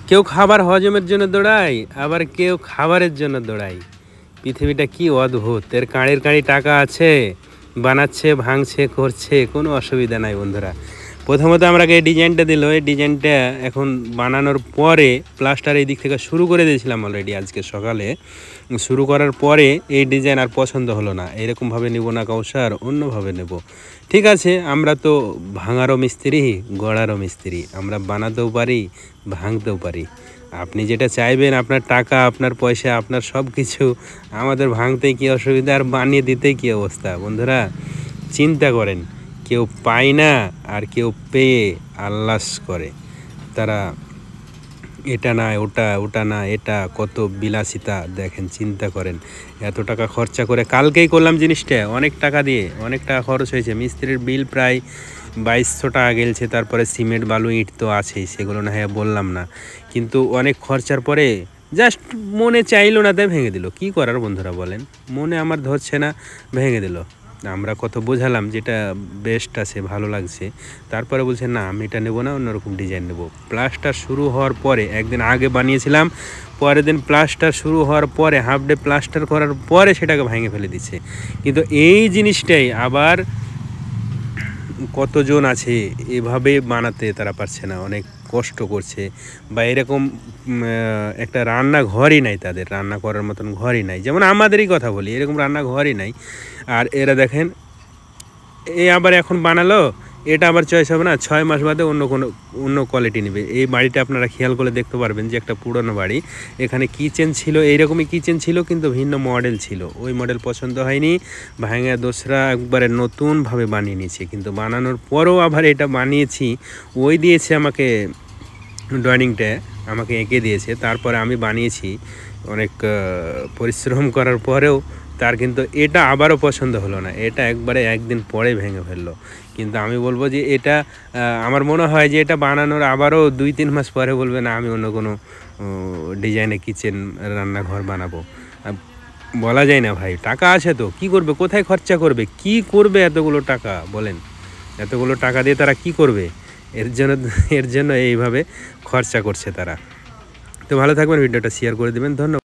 কেউ খাবার হজমের জন্য দৌড়ায়, আবার কেউ খাবারের জন্য দৌড়ায়। পৃথিবীটা কি অদ্ভুত। এর কাঁড়ির কাঁড়ি টাকা আছে, বানাচ্ছে, ভাঙছে, করছে, কোনো অসুবিধা নাই বন্ধুরা। প্রথমত আমরা এই ডিজাইনটা দিল, এই ডিজাইনটা এখন বানানোর পরে প্লাস্টার এই দিক থেকে শুরু করে দিয়েছিলাম অলরেডি আজকে সকালে। শুরু করার পরে এই ডিজাইন আর পছন্দ হলো না, এরকমভাবে নেব না কাউসার, অন্যভাবে নেব। ঠিক আছে, আমরা তো ভাঙারও মিস্ত্রি, গড়ারও মিস্ত্রি, আমরা বানাতেও পারি, ভাঙতেও পারি। আপনি যেটা চাইবেন, আপনার টাকা, আপনার পয়সা, আপনার সব কিছু, আমাদের ভাঙতে কী অসুবিধা আর বানিয়ে দিতে কী অবস্থা বন্ধুরা। চিন্তা করেন, কেউ পায় না আর কেউ পেয়ে আল্লাস করে। তারা এটা না ওটা, ওটা না এটা, কত বিলাসিতা দেখেন, চিন্তা করেন। এত টাকা খরচা করে কালকেই করলাম জিনিসটা, অনেক টাকা দিয়ে, অনেক টাকা খরচ হয়েছে। মিস্ত্রির বিল প্রায় 2200 টাকা গেলছে। তারপরে সিমেন্ট বালু ইট তো আছেই, সেগুলো না হয় বললাম না, কিন্তু অনেক খরচার পরে জাস্ট মনে চাইলো না, তাই ভেঙে দিল। কি করার বন্ধুরা বলেন, মনে আমার ধরছে না, ভেঙে দিল। আমরা কত বোঝালাম যেটা বেস্ট আছে, ভালো লাগছে, তারপরে বলছে না আমি এটা নেবো না, অন্যরকম ডিজাইন নেবো। প্লাস্টার শুরু হওয়ার পরে, একদিন আগে বানিয়েছিলাম, পরের দিন প্লাস্টার শুরু হওয়ার পরে, হাফ ডে প্লাস্টার করার পরে সেটাকে ভেঙে ফেলে দিচ্ছে। কিন্তু এই জিনিসটাই আবার কতজন আছে এভাবে বানাতে, তারা পারছে না, অনেক কষ্ট করছে। বা এরকম একটা রান্নাঘরই নাই তাদের, রান্না করার মতন ঘরই নাই। যেমন আমাদেরই কথা বলি, এরকম রান্নাঘরই নাই। আর এরা দেখেন, এ আবার এখন বানালো, এটা আবার চয়েস হবে না, 6 মাস বাদে অন্য কোয়ালিটি নেবে। এই বাড়িটা আপনারা খেয়াল করে দেখতে পারবেন যে একটা পুরনো বাড়ি, এখানে কিচেন ছিল, এইরকমই কিচেন ছিল, কিন্তু ভিন্ন মডেল ছিল। ওই মডেল পছন্দ হয়নি, ভাঙা দোসরা একবারে নতুনভাবে বানিয়ে নিয়েছে। কিন্তু বানানোর পরেও আবার এটা বানিয়েছি, ওই দিয়েছে আমাকে ড্রয়িংটা, আমাকে এঁকে দিয়েছে, তারপরে আমি বানিয়েছি অনেক পরিশ্রম করার পরেও। তার কিন্তু এটা আবারও পছন্দ হলো না, এটা একবারে একদিন পরে ভেঙে ফেললো। কিন্তু আমি বলবো যে এটা, আমার মনে হয় যে এটা বানানোর আবারও 2-3 মাস পরে বলবে না আমি অন্য কোনো ডিজাইনে কিচেন রান্নাঘর বানাবো। বলা যায় না ভাই, টাকা আছে তো কি করবে, কোথায় খরচা করবে, কি করবে এতগুলো টাকা বলেন। এতগুলো টাকা দিয়ে তারা কি করবে? এর জন্য এইভাবে খরচা করছে তারা। তো ভালো থাকবেন, ভিডিওটা শেয়ার করে দেবেন, ধন্যবাদ।